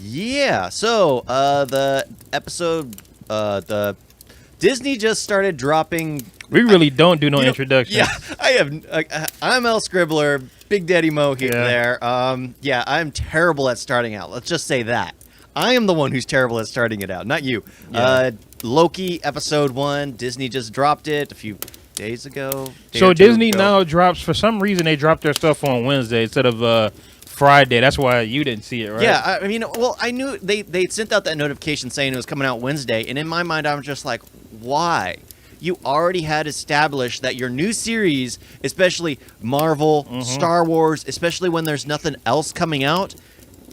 Yeah. So the episode, the Disney just started dropping. We really don't do no introduction. Yeah, I have. I'm EL-SCRIBBLER, Big Daddy Mo here. Yeah. There. Yeah, I'm terrible at starting out. Let's just say that. I am the one who's terrible at starting it out, not you. Yeah. Loki episode 1. Disney just dropped it a few days ago. So Disney now drops, for some reason, they dropped their stuff on Wednesday instead of Friday. That's why you didn't see it, right? Yeah, I mean, well, I knew they sent out that notification saying it was coming out Wednesday, and in my mind, I was just like, why? You already had established that your new series, especially Marvel, Star Wars, especially when there's nothing else coming out,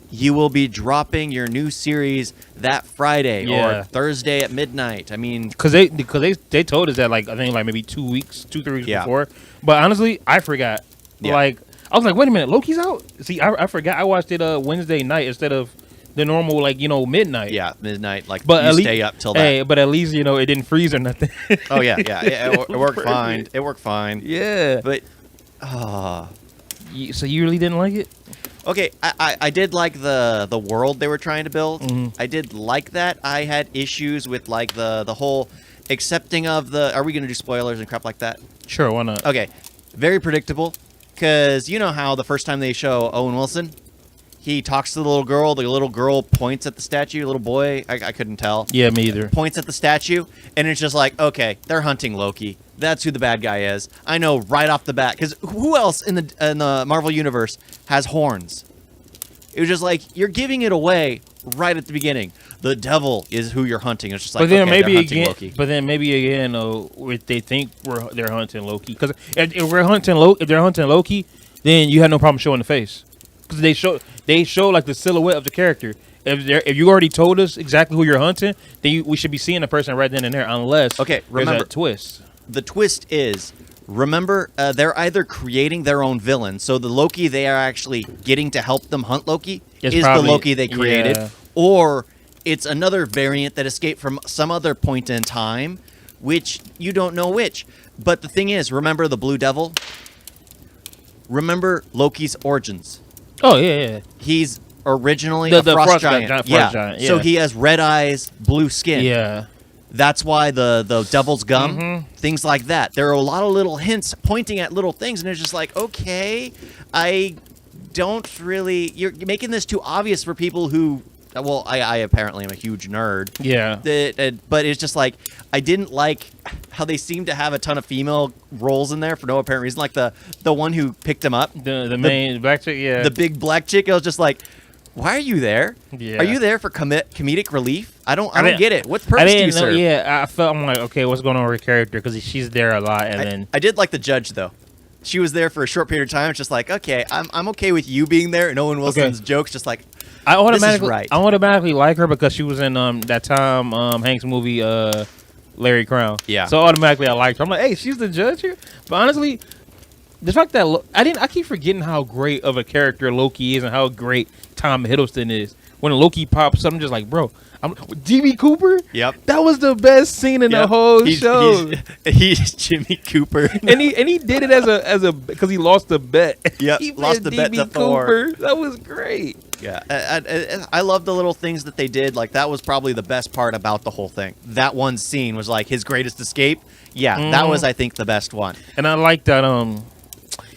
you will be dropping your new series that Friday or Thursday at midnight. I mean, because they told us that I think maybe 2 weeks, 2-3 weeks before. But honestly, I forgot. Yeah. I was like, wait a minute, Loki's out. See, I forgot. I watched it Wednesday night instead of the normal midnight. Yeah, midnight. But you at stay up till that. Hey, but at least it didn't freeze or nothing. Oh yeah. It worked fine. It worked fine. Yeah. But so you really didn't like it? okay, I did like the world they were trying to build. I did like that. I had issues with the whole accepting of the. Are we going to do spoilers and crap like that? Sure, why not? Okay, very predictable. Because you know how the first time they show Owen Wilson, he talks to the little girl points at the statue, little boy, I couldn't tell. Yeah, me either. Points at the statue, and it's just like, okay, they're hunting Loki. That's who the bad guy is. I know right off the bat, because who else in the Marvel Universe has horns? It was just like, you're giving it away right at the beginning. The devil is who you're hunting. It's just like, but then okay, maybe they're hunting again, Loki. but then maybe again, if they think they're hunting Loki, because if we're hunting Loki, if they're hunting Loki, then you have no problem showing the face, because they show like the silhouette of the character. If you already told us exactly who you're hunting, then we should be seeing the person right then and there, unless remember, there's a twist. The twist is, remember, they're either creating their own villain, so the Loki they are actually getting to help them hunt Loki is the Loki they created, or it's another variant that escaped from some other point in time, which you don't know which. But the thing is, remember the Blue Devil? Remember Loki's origins. Oh, yeah. He's originally a frost giant. Frost giant, yeah. So he has red eyes, blue skin. Yeah. That's why the devil's gum, things like that. There are a lot of little hints pointing at little things, and it's just like, okay, I don't really... You're making this too obvious for people who... Well, I apparently am a huge nerd. Yeah. But it's just like, I didn't like how they seem to have a ton of female roles in there for no apparent reason. Like the one who picked him up. The main black chick, yeah. The big black chick. I was just like, why are you there? Yeah. Are you there for comedic relief? I don't get it. What purpose do you serve? Yeah, I'm like, okay, what's going on with her character? Because she's there a lot, and then I did like the judge though. She was there for a short period of time. It's just like, okay, I'm okay with you being there. And Owen Wilson's jokes, just like, I automatically right. I automatically like her because she was in that Tom Hanks movie Larry Crown. Yeah. So automatically I liked her. I'm like, hey, she's the judge here. But honestly, the fact that I keep forgetting how great of a character Loki is and how great Tom Hiddleston is. When Loki pops up, I'm just like, bro, Jimmy Cooper? Yep. That was the best scene in the whole show. He's Jimmy Cooper. and he did it as a because he lost the bet. Yeah, he lost the bet to Thor. That was great. Yeah, I love the little things that they did. Like, that was probably the best part about the whole thing. That one scene was like his greatest escape. Yeah, that was, I think, the best one. And I like that.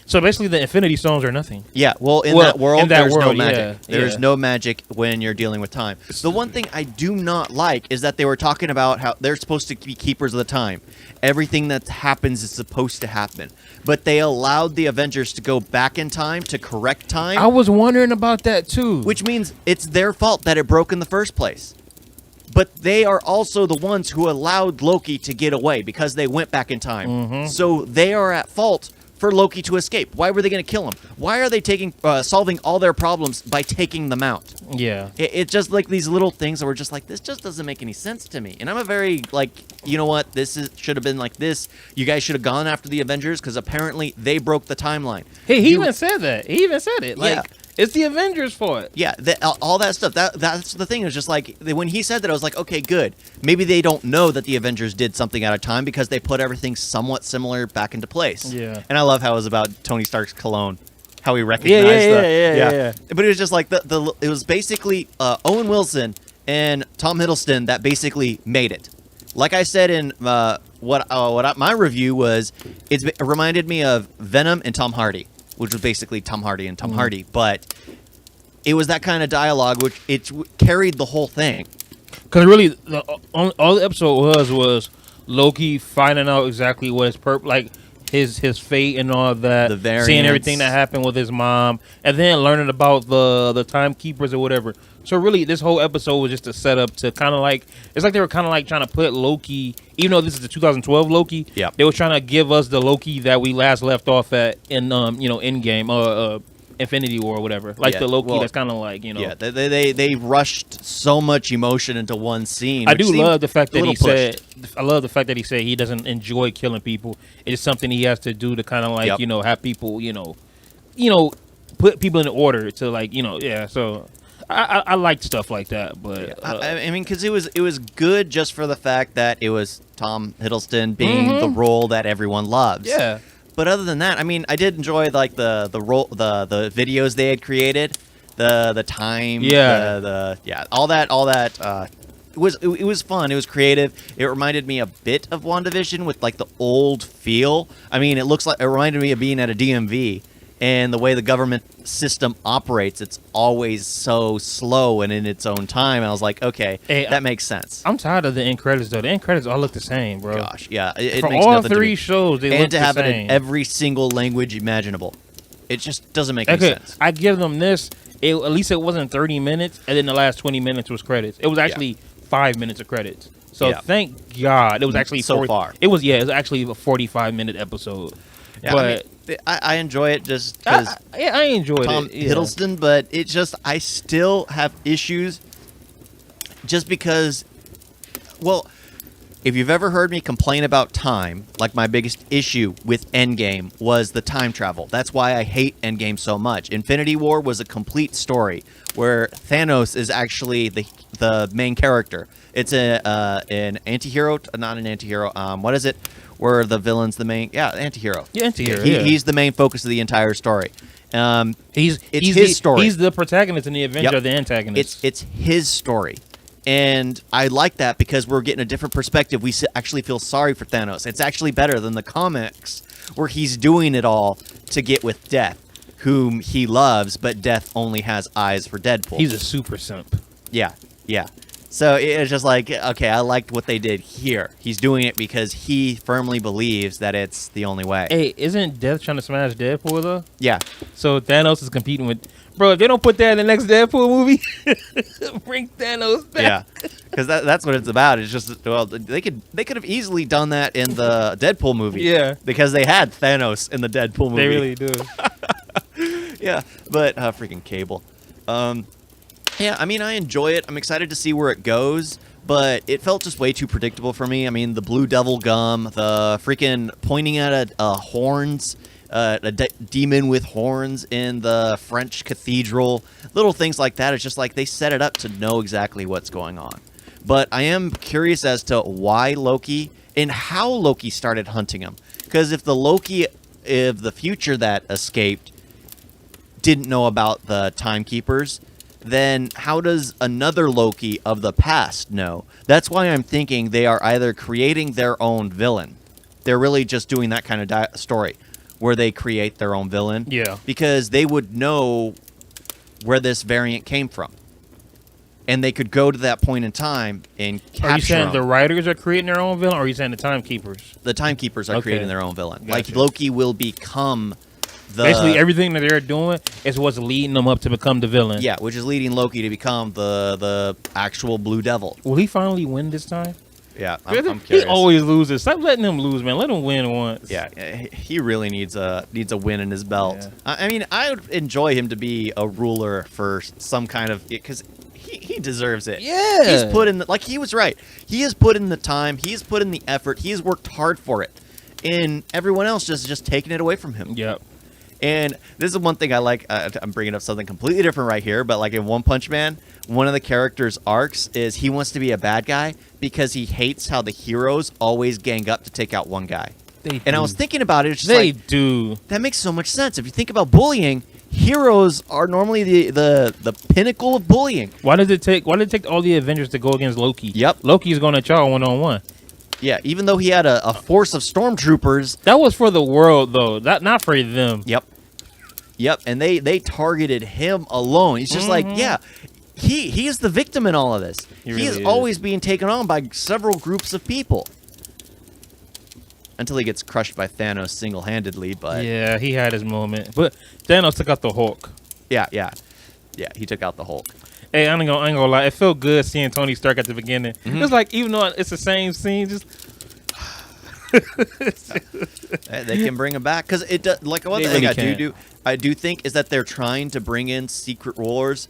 So basically, the Infinity Stones are nothing. Yeah, well, in that world, there's no magic. Yeah, there's no magic when you're dealing with time. The one thing I do not like is that they were talking about how they're supposed to be keepers of the time. Everything that happens is supposed to happen. But they allowed the Avengers to go back in time to correct time. I was wondering about that, too. Which means it's their fault that it broke in the first place. But they are also the ones who allowed Loki to get away because they went back in time. So they are at fault for Loki to escape. Why were they going to kill him? Why are they solving all their problems by taking them out? Yeah. It's just like these little things that were just like, this just doesn't make any sense to me. And I'm a very, like, you know what? Should have been like this. You guys should have gone after the Avengers because apparently they broke the timeline. Hey, he even said that. He even said it. Like, it's the Avengers' fault. Yeah, all that stuff. That's the thing. It's just like, when he said that, I was like, okay, good. Maybe they don't know that the Avengers did something out of time because they put everything somewhat similar back into place. Yeah. And I love how it was about Tony Stark's cologne. how he recognized yeah. But it was just like it was basically Owen Wilson and Tom Hiddleston that basically made it. Like I said in my review was, it reminded me of Venom and Tom Hardy, which was basically Tom Hardy and Tom Hardy, but it was that kind of dialogue which it carried the whole thing. Because really, all the episode was Loki finding out exactly what his fate and all that, the variants, seeing everything that happened with his mom, and then learning about the timekeepers or whatever. So really, this whole episode was just a setup to kind of like, it's like they were kind of like trying to put Loki, even though this is the 2012 Loki, they were trying to give us the Loki that we last left off at in Endgame, Infinity War or whatever, like the Loki that's kind of like, they rushed so much emotion into one scene. I do love the fact that he said he doesn't enjoy killing people. It's something he has to do to kind of like have people put people in order to like so I liked stuff like that, but I mean, because it was good just for the fact that it was Tom Hiddleston being the role that everyone loves. Yeah. But other than that, I mean, I did enjoy like the videos they had created, the time, all that. It was fun. It was creative. It reminded me a bit of WandaVision with like the old feel. I mean, it reminded me of being at a DMV, and the way the government system operates. It's always so slow and in its own time. I was like, okay, that makes sense. I'm tired of the end credits though. The end credits all look the same, bro. Gosh, yeah. It For makes all nothing three shows, they look the same. And to have it in every single language imaginable. It just doesn't make any sense. I give them this. At least it wasn't 30 minutes, and then the last 20 minutes was credits. It was actually 5 minutes of credits. So thank God. It was actually far. It was actually a 45-minute episode. Yeah, but I enjoy it just because I enjoyed Tom Hiddleston, but it just I still have issues just because, well, if you've ever heard me complain about time, like my biggest issue with Endgame was the time travel. That's why I hate Endgame so much. Infinity War was a complete story where Thanos is actually the main character. It's an anti-hero, not an anti-hero. What is it? Where the villain's the main, anti-hero. Yeah, anti-hero. He's the main focus of the entire story. He's his story. He's the protagonist and the Avenger of the antagonist. It's his story. And I like that because we're getting a different perspective. We actually feel sorry for Thanos. It's actually better than the comics where he's doing it all to get with Death, whom he loves, but Death only has eyes for Deadpool. He's a super simp. Yeah. So it's just like, okay, I liked what they did here. He's doing it because he firmly believes that it's the only way. Hey, isn't Death trying to smash Deadpool, though? Yeah. So Thanos is competing with... Bro, if they don't put that in the next Deadpool movie, bring Thanos back. Yeah, because that's what it's about. It's just, well, they could have easily done that in the Deadpool movie. Yeah. Because they had Thanos in the Deadpool movie. They really do. Yeah, but freaking Cable. Yeah, I mean, I enjoy it. I'm excited to see where it goes, but it felt just way too predictable for me. I mean, the Blue Devil gum, the freaking pointing at horns, a demon with horns in the French cathedral, little things like that. It's just like they set it up to know exactly what's going on. But I am curious as to why Loki and how Loki started hunting him. Because if the Loki of the future that escaped didn't know about the timekeepers, then how does another Loki of the past know? That's why I'm thinking they are either creating their own villain. They're really just doing that kind of story where they create their own villain. Yeah. Because they would know where this variant came from. And they could go to that point in time and capture Are you saying them. the writers are creating their own villain, or are you saying the timekeepers? The timekeepers are creating their own villain. Gotcha. Like Loki will become... Basically, everything that they're doing is what's leading them up to become the villain. Yeah, which is leading Loki to become the actual Blue Devil. Will he finally win this time? Yeah, I'm curious. He always loses. Stop letting him lose, man. Let him win once. Yeah, he really needs a win in his belt. Yeah. I mean, I would enjoy him to be a ruler for some kind of... Because he deserves it. Yeah. He's put in... Like, he was right. He has put in the time. He's put in the effort. He has worked hard for it. And everyone else just taking it away from him. Yep. And this is one thing I like. I'm bringing up something completely different right here, but like in One Punch Man, one of the character's arcs is he wants to be a bad guy because he hates how the heroes always gang up to take out one guy. And I was thinking about it. It's just they do. That makes so much sense. If you think about bullying, heroes are normally the pinnacle of bullying. Why did it take all the Avengers to go against Loki? Yep. Loki's going to Char 1-on-1. Yeah, even though he had a force of stormtroopers. That was for the world, though. Not for them. Yep, and they targeted him alone. He's just like, yeah, he is the victim in all of this. He really is always being taken on by several groups of people. Until he gets crushed by Thanos single-handedly, but... Yeah, he had his moment. But Thanos took out the Hulk. Yeah, he took out the Hulk. Hey, I ain't gonna lie. It felt good seeing Tony Stark at the beginning. It's like, even though it's the same scene, just... They can bring him back. Because it does, like, one thing I do think is that they're trying to bring in Secret Wars.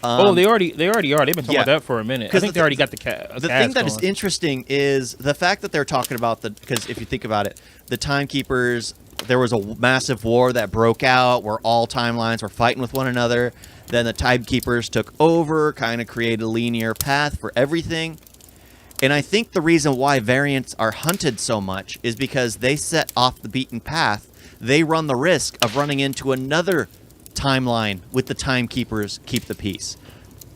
They already are. They've been talking about that for a minute. I think they already got the cast. The thing that is interesting is the fact that they're talking about because if you think about it, the Timekeepers, there was a massive war that broke out where all timelines were fighting with one another. Then the Timekeepers took over, kind of created a linear path for everything. And I think the reason why variants are hunted so much is because they set off the beaten path. They run the risk of running into another timeline with the Timekeepers keep the peace.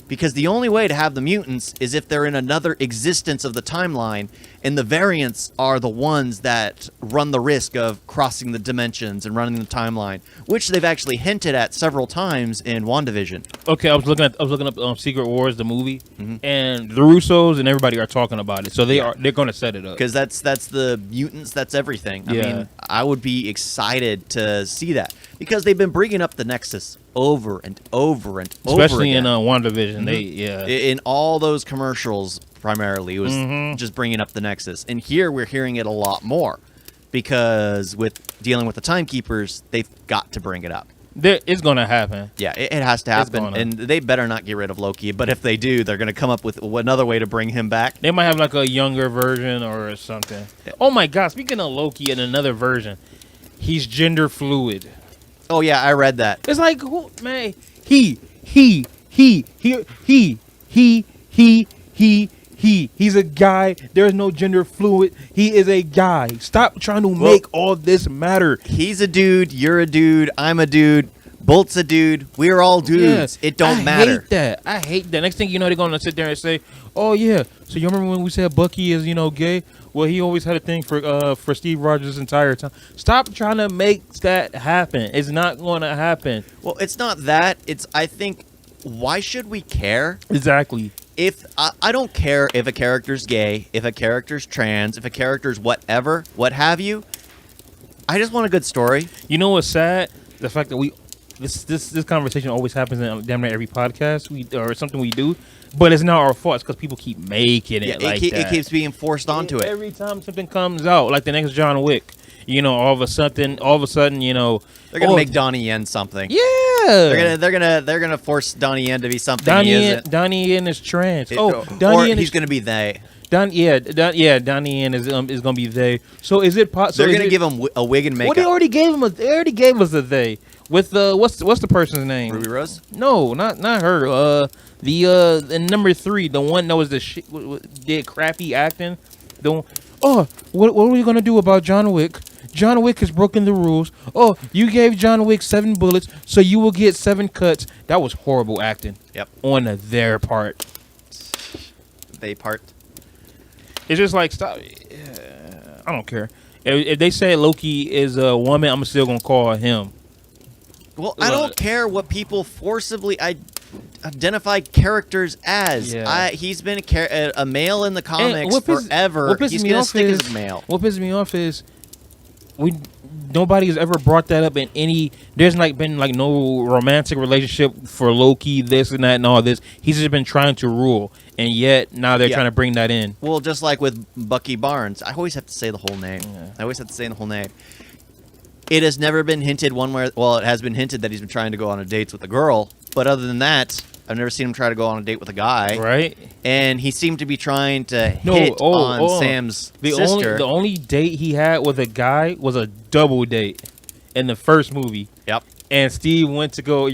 Because the only way to have the mutants is if they're in another existence of the timeline, and the variants are the ones that run the risk of crossing the dimensions and running the timeline, which they've actually hinted at several times in WandaVision. Okay, I was looking up Secret Wars, the movie, and the Russos and everybody are talking about it. So they're going to set it up. Because that's the mutants, that's everything. I mean, I would be excited to see that. Because they've been bringing up the Nexus over and over and over Especially again. in WandaVision. In all those commercials, primarily, it was just bringing up the Nexus. And here we're hearing it a lot more. Because with dealing with the Timekeepers, they've got to bring it up. It's going to happen. Yeah, it has to happen. And they better not get rid of Loki. But if they do, they're going to come up with another way to bring him back. They might have like a younger version or something. Yeah. Oh my God, speaking of Loki in another version, he's gender fluid. Oh yeah, I read that. It's like, man, he's a guy. There's no gender fluid. He is a guy. Stop trying to make all this matter. He's a dude. You're a dude. I'm a dude. Bolt's a dude. We're all dudes. It don't matter. I hate that. Next thing you know, they're gonna sit there and say, "Oh yeah, so you remember when we said Bucky is gay? Well, he always had a thing for Steve Rogers' entire time." Stop trying to make that happen. It's not going to happen. Well, it's not that. I think, why should we care? Exactly. If I don't care if a character's gay, if a character's trans, if a character's whatever, what have you. I just want a good story. You know what's sad? The fact that this conversation always happens in damn near every podcast or something we do. But it's not our fault. It's because people keep making it that. It keeps being forced onto it. Every time something comes out, like the next John Wick, all of a sudden, they're gonna make Donnie Yen something. Yeah, they're gonna force Donnie Yen to be something Donnie he isn't. Donnie Yen is trans. Donnie Yen he's gonna be they. Donnie Yen is gonna be they. So is it possible? They're gonna give him a wig and makeup. Well, they already gave us a they. With what's the person's name? Ruby Rose? No, not her. The number 3, the one that was did crappy acting. What are we gonna do about John Wick? John Wick has broken the rules. Oh, you gave John Wick 7 bullets, so you will get 7 cuts. That was horrible acting. Yep. On their part. They part. It's just like, stop. I don't care. If they say Loki is a woman, I'm still gonna call her him. Well, I don't care what people forcibly identify characters as. Yeah. He's been a male in the comics forever. He's going to stick as a male. What pisses me off is nobody has ever brought that up in any. There's been no romantic relationship for Loki, this and that and all this. He's just been trying to rule, and yet now they're trying to bring that in. Well, just like with Bucky Barnes, I always have to say the whole name. It has never been hinted it has been hinted that he's been trying to go on a date with a girl, but other than that, I've never seen him try to go on a date with a guy. Right. And he seemed to be trying to hit on Sam's sister. The only date he had with a guy was a double date in the first movie. Yep. And Steve went to go,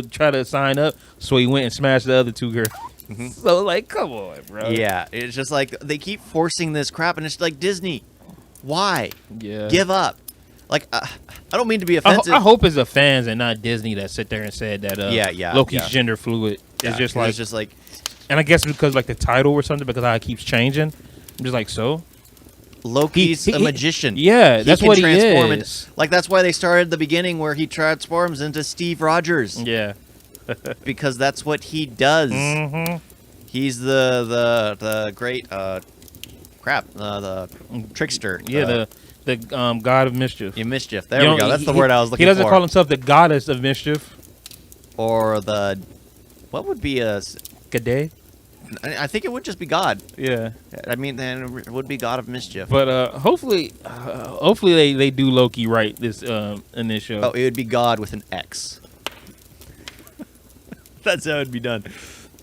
try to sign up, so he went and smashed the other 2 girls. So, come on, bro. Yeah, it's just like they keep forcing this crap, and it's like, Disney, why? Yeah. Give up. Like, I don't mean to be offensive. I hope it's the fans and not Disney that sit there and said that Loki's gender fluid. It's just like, and I guess because like the title or something, because how it keeps changing. I'm just like, so Loki's a magician. Yeah, that's what he is. Like, that's why they started the beginning where he transforms into Steve Rogers. Yeah. Because that's what he does. Mm-hmm. He's the great the trickster. Yeah, the god of mischief. Yeah, mischief. There we go. That's the word I was looking for. He doesn't call himself the goddess of mischief. Or what would be a G'day? I think it would just be God. Yeah. I mean, then it would be God of mischief. But hopefully they do Loki right in this show. Oh, it would be God with an X. That's how it'd be done.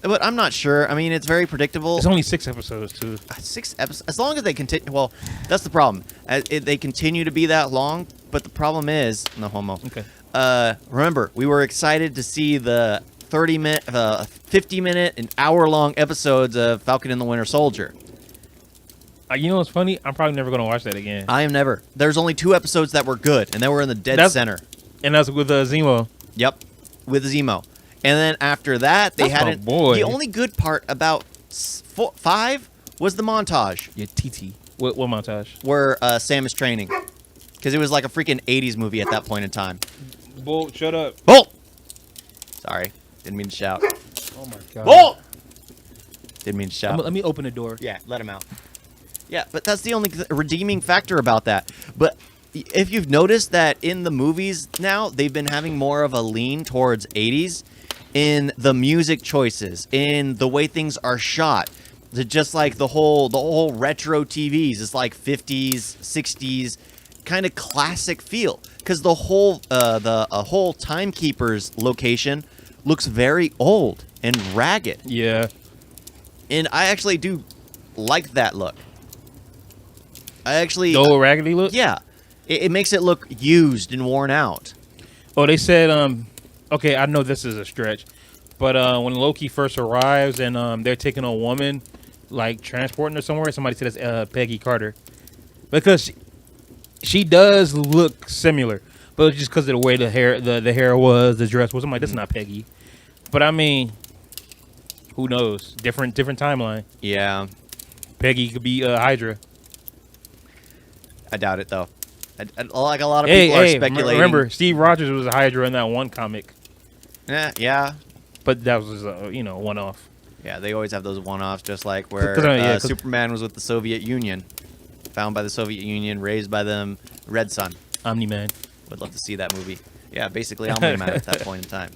But I'm not sure. I mean, it's very predictable. It's only 6 episodes, too. 6 episodes? As long as they continue... Well, that's the problem. They continue to be that long, but the problem is... No homo. Okay. Remember, we were excited to see the 30-minute, 50-minute, and hour-long episodes of Falcon and the Winter Soldier. You know what's funny? I'm probably never going to watch that again. I am never. There's only 2 episodes that were good, and they were in the dead center. And that's with Zemo. Yep, with Zemo. And then after that, they hadn't. The only good part about 5 was the montage. Yeah, TT. What montage? Where Sam is training, because it was like a freaking '80s movie at that point in time. Bolt, shut up. Bolt. Sorry, didn't mean to shout. Oh my god. Bolt. Didn't mean to shout. Let me open the door. Yeah, let him out. Yeah, but that's the only redeeming factor about that. But if you've noticed that in the movies now, they've been having more of a lean towards '80s. In the music choices, in the way things are shot, just like the whole retro TVs, it's like 50s, 60s, kind of classic feel. Because the whole Timekeeper's location looks very old and ragged. Yeah, and I actually do like that look. The old raggedy look. Yeah, it makes it look used and worn out. Oh, they said okay, I know this is a stretch, but when Loki first arrives and they're taking a woman, like transporting her somewhere, somebody said it's Peggy Carter, because she does look similar, but just because of the way the hair was, the dress was. I'm like, that's not Peggy, but I mean, who knows? Different timeline. Yeah, Peggy could be Hydra. I doubt it though. Like a lot of people are speculating. Remember, Steve Rogers was a Hydra in that one comic. Yeah. But that was one off. Yeah, they always have those one-offs, just like where Superman was with the Soviet Union, found by the Soviet Union, raised by them, Red Sun. Omni-Man. Would love to see that movie. Yeah, basically Omni-Man at that point in time.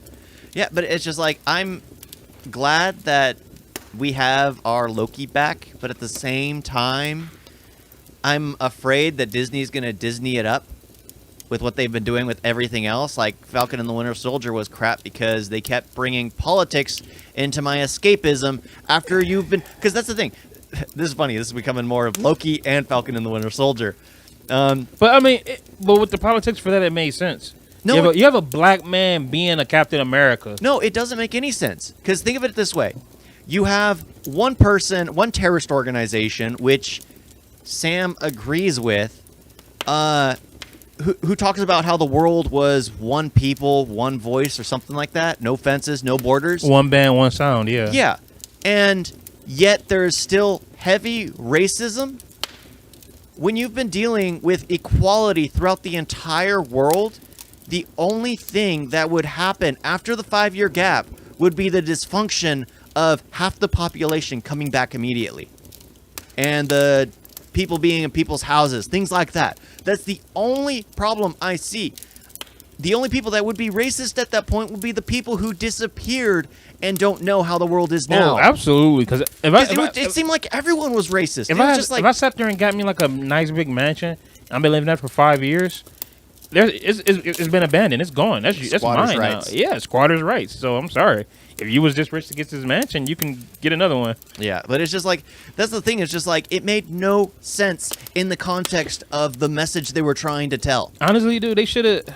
Yeah, but it's just like, I'm glad that we have our Loki back, but at the same time, I'm afraid that Disney's going to Disney it up with what they've been doing with everything else. Like Falcon and the Winter Soldier was crap because they kept bringing politics into my escapism after you've been... Because that's the thing. This is funny. This is becoming more of Loki and Falcon and the Winter Soldier. But I mean, but with the politics for that, it made sense. No, you have a black man being a Captain America. No, it doesn't make any sense. Because think of it this way. You have one person, one terrorist organization, which Sam agrees with, who talks about how the world was one people, one voice, or something like that. No fences, no borders. One band, one sound, yeah. Yeah. And yet there's still heavy racism. When you've been dealing with equality throughout the entire world, the only thing that would happen after the 5-year gap would be the dysfunction of half the population coming back immediately. And the people being in people's houses, things like that. That's the only problem I see. The only people that would be racist at that point would be the people who disappeared and don't know how the world is now. Oh, absolutely. Because it seemed like everyone was racist. If I sat there and got me like a nice big mansion, I've been living there for 5 years, it's been abandoned. It's gone. That's mine rights. Now. Yeah, squatters' rights. So I'm sorry. If you was this rich to get this mansion, you can get another one. Yeah, but it's just like, that's the thing. It's just like, it made no sense in the context of the message they were trying to tell. Honestly, dude, they should have.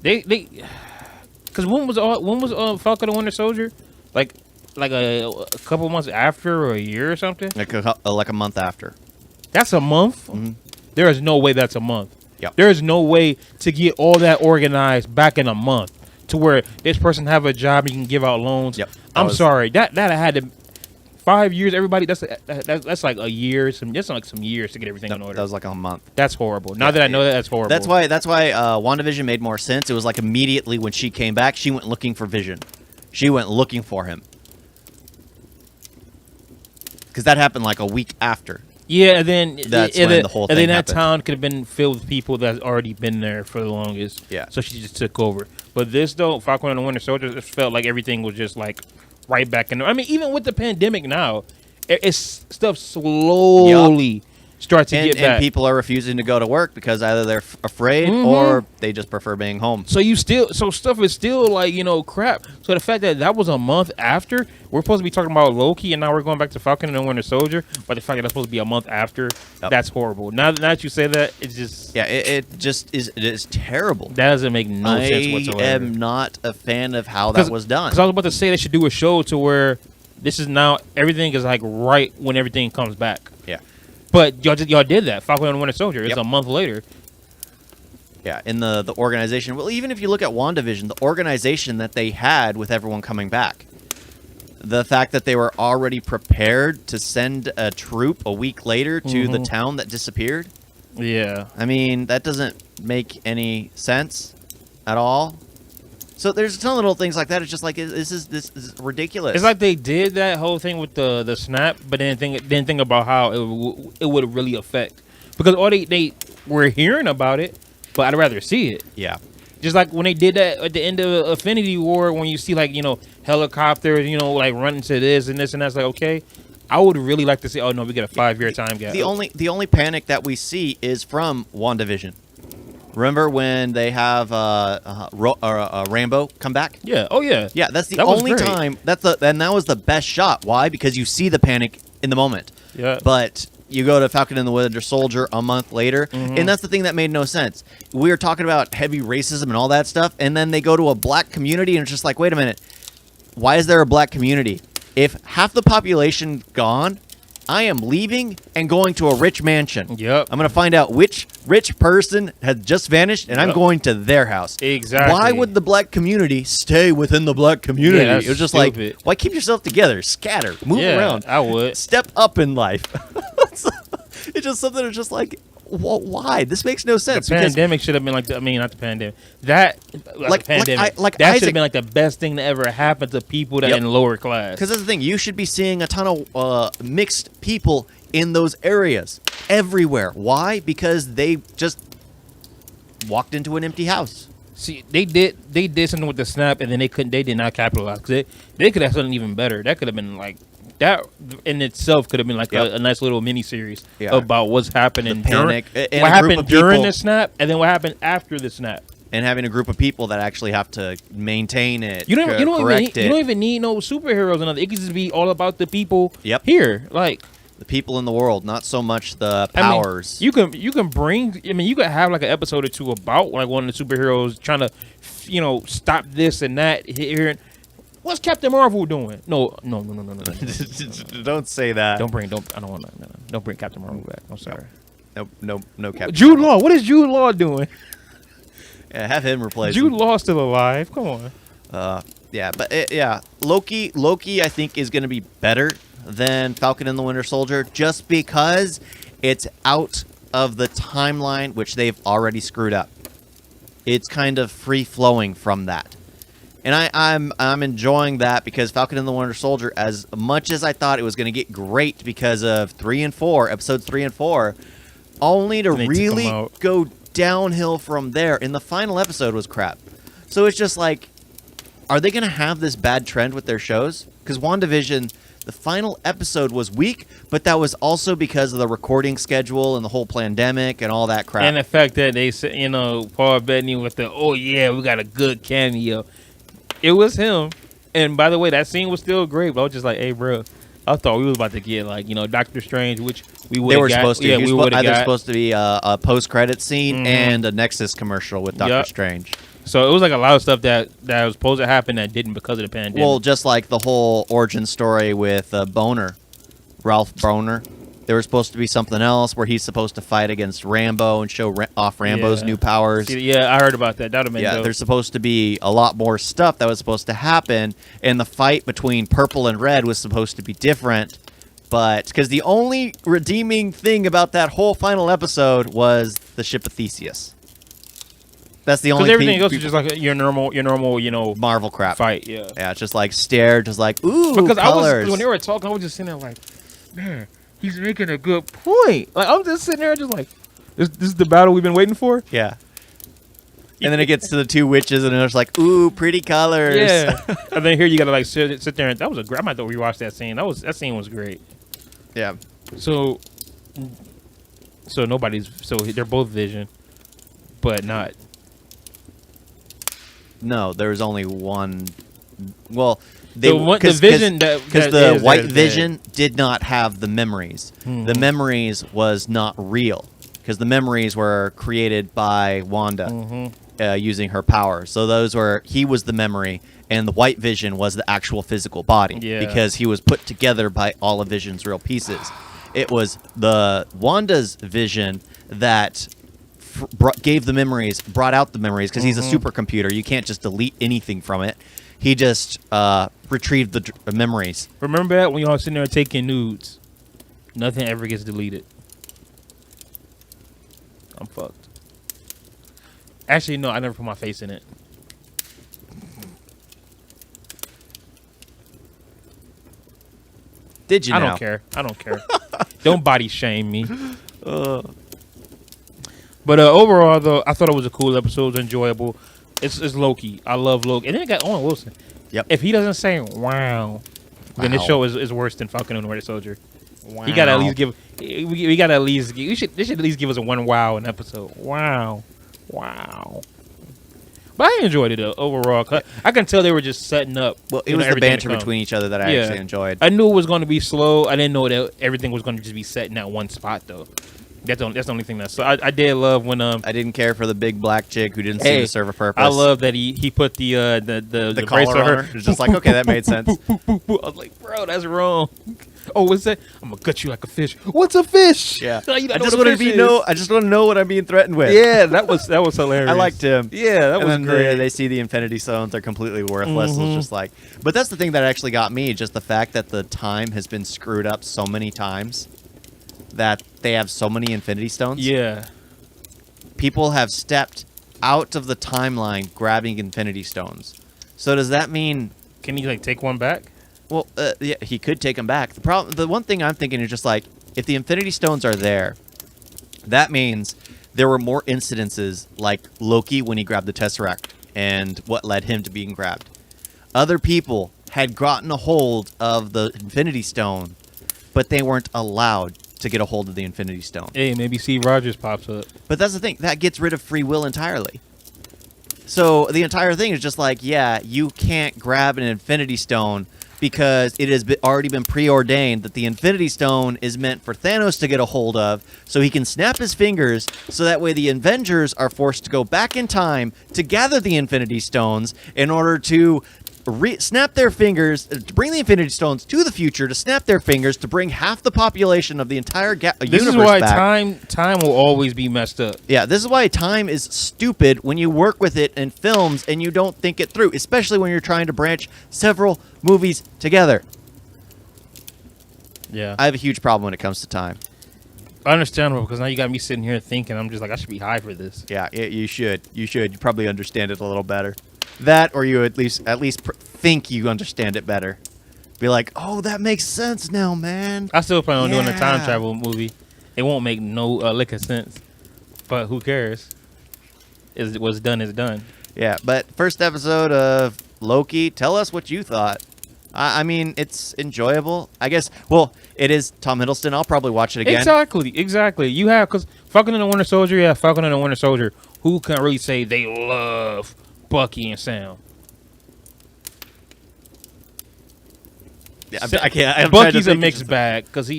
Because when was Falcon and Winter Soldier? Like a couple months after, or a year or something? Like a month after. That's a month? Mm-hmm. There is no way that's a month. Yep. There is no way to get all that organized back in a month to where this person have a job and you can give out loans. Yep. I'm sorry. That I had to 5 years. Everybody, that's like a year. That's like some years to get everything in order. That was like a month. That's horrible. Now that I know that, that's horrible. That's why WandaVision made more sense. It was like immediately when she came back, she went looking for Vision. She went looking for him. Because that happened like a week after. Yeah, and then that's when the whole thing and then happened. that town could have been filled with people that's already been there for the longest. Yeah. So she just took over. But this though, Falcon and the Winter Soldier, it felt like everything was just like right back in there. I mean, even with the pandemic now, it's stuff slowly starts to get back. And people are refusing to go to work because either they're afraid or they just prefer being home. So stuff is still like, crap. So the fact that was a month after, we're supposed to be talking about Loki, and now we're going back to Falcon and the Winter Soldier. But the fact that that's supposed to be a month after, that's horrible. Now that you say that, it's just it just is. It is terrible. That doesn't make no sense whatsoever. I am not a fan of how that was done. Because I was about to say they should do a show to where this is now everything is like right when everything comes back. Yeah. But y'all did that. Falcon and the Winter Soldier. It's a month later. Yeah, in the organization. Well, even if you look at WandaVision, the organization that they had with everyone coming back, the fact that they were already prepared to send a troop a week later to the town that disappeared. Yeah. I mean, that doesn't make any sense at all. So there's a ton of little things like that. It's just like this is ridiculous. It's like they did that whole thing with the snap, but didn't think about how it would really affect, because all they were hearing about it, but I'd rather see it. Yeah. Just like when they did that at the end of Infinity War, when you see like helicopters, like running to this and this and that's like, okay, I would really like to see. Oh no, we get a 5-year time gap. The only panic that we see is from WandaVision. Remember when they have Rambo come back? Yeah. Oh yeah. Yeah, that's the only time. And that was the best shot. Why? Because you see the panic in the moment. Yeah. But you go to Falcon and the Winter Soldier a month later, and that's the thing that made no sense. We were talking about heavy racism and all that stuff, and then they go to a black community, and it's just like, wait a minute, why is there a black community? If half the population gone, I am leaving and going to a rich mansion. Yep. I'm going to find out which rich person had just vanished, and I'm going to their house. Exactly. Why would the black community stay within the black community? Yeah, it was just stupid. like, why keep yourself together? Scatter. Move around. I would. Step up in life. It's just something that's just like, why? This makes no sense. The pandemic should have been like, not the pandemic. That pandemic. That should have been like the best thing to ever happen to people that in lower class. Because that's the thing. You should be seeing a ton of mixed people in those areas everywhere. Why? Because they just walked into an empty house. See, they did something with the snap, and then they did not capitalize. Cause they could have something even better. That could have been like, that in itself could have been like a nice little mini series about what's happening during the snap, and then what happened after the snap. And having a group of people that actually have to maintain it. You don't even need no superheroes or nothing. It could just be all about the people here, like the people in the world, not so much the powers. You can bring. You could have like an episode or two about like one of the superheroes trying to, stop this and that here. What's Captain Marvel doing? No. Don't say that. Don't bring Captain Marvel back. I'm sorry. No Captain Jude Law. What is Jude Law doing? Yeah, have him replace Jude him. Law's still alive. Come on. Loki I think is going to be better than Falcon and the Winter Soldier just because it's out of the timeline which they've already screwed up. It's kind of free flowing from that. And I'm enjoying that because Falcon and the Winter Soldier, as much as I thought it was going to get great because of episodes 3 and 4, only to really go downhill from there. And the final episode was crap. So it's just like, are they going to have this bad trend with their shows? Because WandaVision, the final episode was weak, but that was also because of the recording schedule and the whole pandemic and all that crap. And the fact that they said, Paul Bettany with the, we got a good cameo. It was him. And by the way, that scene was still great, but I was just like, hey, bro, I thought we was about to get like, Doctor Strange, which we would have got. They were supposed to. Yeah, we would have got. Supposed to be a post-credit scene and a Nexus commercial with Doctor Strange. So it was like a lot of stuff that was supposed to happen that didn't because of the pandemic. Well, just like the whole origin story with Boner, Ralph Boner. There was supposed to be something else where he's supposed to fight against Rambo and show off Rambo's new powers. Yeah, I heard about that. That would have been dope. There's supposed to be a lot more stuff that was supposed to happen, and the fight between Purple and Red was supposed to be different. But because the only redeeming thing about that whole final episode was the ship of Theseus. That's the only thing. Because everything else is just like your normal, Marvel crap fight. Yeah, yeah, it's just like stared, just like ooh, because colors. When they were talking, I was just sitting there like, man, he's making a good point. Like I'm just sitting there, just like, this is the battle we've been waiting for. Yeah. And then it gets to the two witches, and it's like, ooh, pretty colors. Yeah. And then here you gotta like sit there, and that was I might have to rewatch that scene. That scene was great. Yeah. So they're both Vision, but not. No, there was only one. Well, the Vision because the White Vision did not have the memories. Mm-hmm. The memories was not real because the memories were created by Wanda using her power. So he was the memory, and the White Vision was the actual physical body because he was put together by all of Vision's real pieces. It was the Wanda's vision that gave the memories, brought out the memories because he's a supercomputer. You can't just delete anything from it. He just retrieved the memories. Remember that when y'all sitting there taking nudes, nothing ever gets deleted. I'm fucked. Actually, no, I never put my face in it. Did you? I don't care. Don't body shame me. But overall, though, I thought it was a cool episode. It was enjoyable. It's Loki. I love Loki. And then it got Owen Wilson. Yep. If he doesn't say wow, then this show is worse than Falcon and the Winter Soldier. Wow. He gotta at least give. We gotta at least. They should at least give us a one wow an episode. Wow. But I enjoyed it overall. I can tell they were just setting up. Well, it was the banter between each other that I actually enjoyed. I knew it was going to be slow. I didn't know that everything was going to just be set in that one spot though. That's the only thing so I did love when I didn't care for the big black chick who didn't seem to serve a purpose. I love that he put the collar on her. It's just like, okay, that made sense. I was like, bro, that's wrong. Oh, what's that? I'm gonna gut you like a fish. What's a fish? Yeah, I just want to know what I'm being threatened with. Yeah, that was hilarious. I liked him. Yeah, that was great. They see the Infinity Stones; they're completely worthless. It's just like, but that's the thing that actually got me, just the fact that the time has been screwed up so many times. That they have so many Infinity Stones. Yeah. People have stepped out of the timeline grabbing Infinity Stones. So does that mean... Can he, take one back? Well, yeah, he could take them back. The one thing I'm thinking is just like, if the Infinity Stones are there, that means there were more incidences like Loki when he grabbed the Tesseract and what led him to being grabbed. Other people had gotten a hold of the Infinity Stone, but they weren't allowed to get a hold of the Infinity Stone. Hey, maybe Steve Rogers pops up. But that's the thing. That gets rid of free will entirely. So the entire thing is just like, yeah, you can't grab an Infinity Stone because it has already been preordained that the Infinity Stone is meant for Thanos to get a hold of so he can snap his fingers so that way the Avengers are forced to go back in time to gather the Infinity Stones in order to snap their fingers, to bring the Infinity Stones to the future, to snap their fingers, to bring half the population of the entire universe back. This is why time will always be messed up. Yeah, this is why time is stupid when you work with it in films and you don't think it through, especially when you're trying to branch several movies together. Yeah. I have a huge problem when it comes to time. Understandable, because now you got me sitting here thinking, I'm just like, I should be high for this. Yeah, you should. You probably understand it a little better. That, or you at least think you understand it better. Be like, oh, that makes sense now, man. I still plan on doing a time travel movie. It won't make no lick of sense, but who cares? What's done is done. Yeah, but first episode of Loki. Tell us what you thought. I mean, it's enjoyable. I guess. Well, it is Tom Hiddleston. I'll probably watch it again. Exactly. You have because Falcon and the Winter Soldier. Yeah, Falcon and the Winter Soldier. Who can really say they love Bucky and Sam? Yeah, I can't. Bucky's a mixed bag because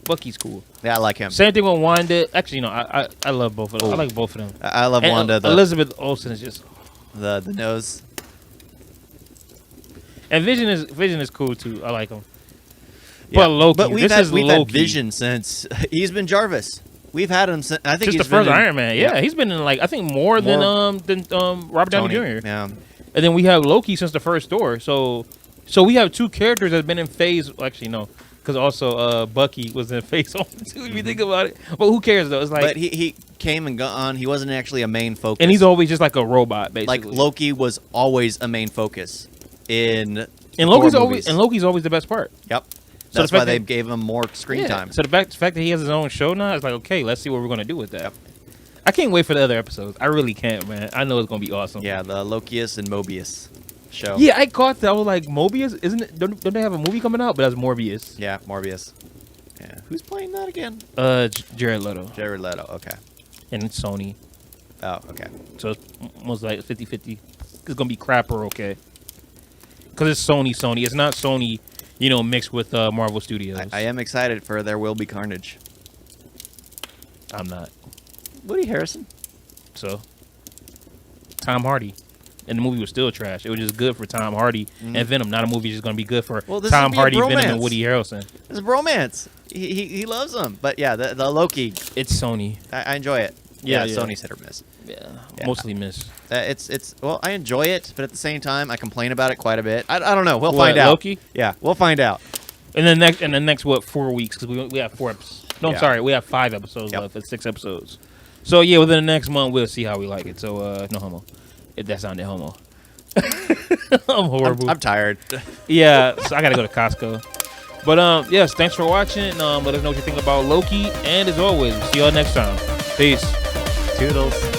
Bucky's cool. Yeah, I like him. Same thing with Wanda. Actually, I love both of them. I like both of them. I love Wanda. Elizabeth Olsen is just the nose. And Vision is cool too. I like him. But Loki, but we've this had Loki. Vision since he's been Jarvis. We've had him since I think Just he's the first been in, Iron Man. Yeah, he's been in like I think more than Robert Downey Tony, Jr. Yeah. And then we have Loki since the first Thor. So we have two characters that have been in Phase. Actually, no, because also Bucky was in Phase 1 too. If you think about it, but who cares though? It's like, but he came and gone. He wasn't actually a main focus, and he's always just like a robot, basically. like Loki was always a main focus in Loki's Thor movies. always the best part. Yep. So That's the why fact they that- gave him more screen time. So the fact that he has his own show now, it's like, okay, let's see what we're gonna do with that. Yep. I can't wait for the other episodes. I really can't, man. I know it's gonna be awesome. Yeah, the Lokius and Mobius show. Yeah, I caught that. I was like, Mobius, isn't it? Don't they have a movie coming out? But that's Morbius. Yeah, Morbius. Yeah. Who's playing that again? Jared Leto. Jared Leto. Okay. And it's Sony. Oh, okay. So it's most like 50-50. It's gonna be crap or okay. Because it's Sony. It's not Sony, mixed with Marvel Studios. I am excited for There Will Be Carnage. I'm not. Woody Harrison. So, Tom Hardy. And the movie was still trash. It was just good for Tom Hardy and Venom. Not a movie just going to be good for Tom Hardy, Venom, and Woody Harrelson. It's a bromance. He loves them. But yeah, the Loki. It's Sony. I enjoy it. Yeah, Sony's hit or miss. Yeah, mostly miss. Well, I enjoy it, but at the same time, I complain about it quite a bit. I don't know. We'll find out. Loki? Yeah, we'll find out. And then next 4 weeks? Because we have 4 episodes. No, I'm sorry, we have 5 episodes left. It's 6 episodes. So yeah, within the next month we'll see how we like it. So no homo. If that sounded homo. I'm horrible. I'm tired. Yeah, so I gotta go to Costco. But yes, thanks for watching. Let us know what you think about Loki. And as always, we'll see y'all next time. Peace. Toodles.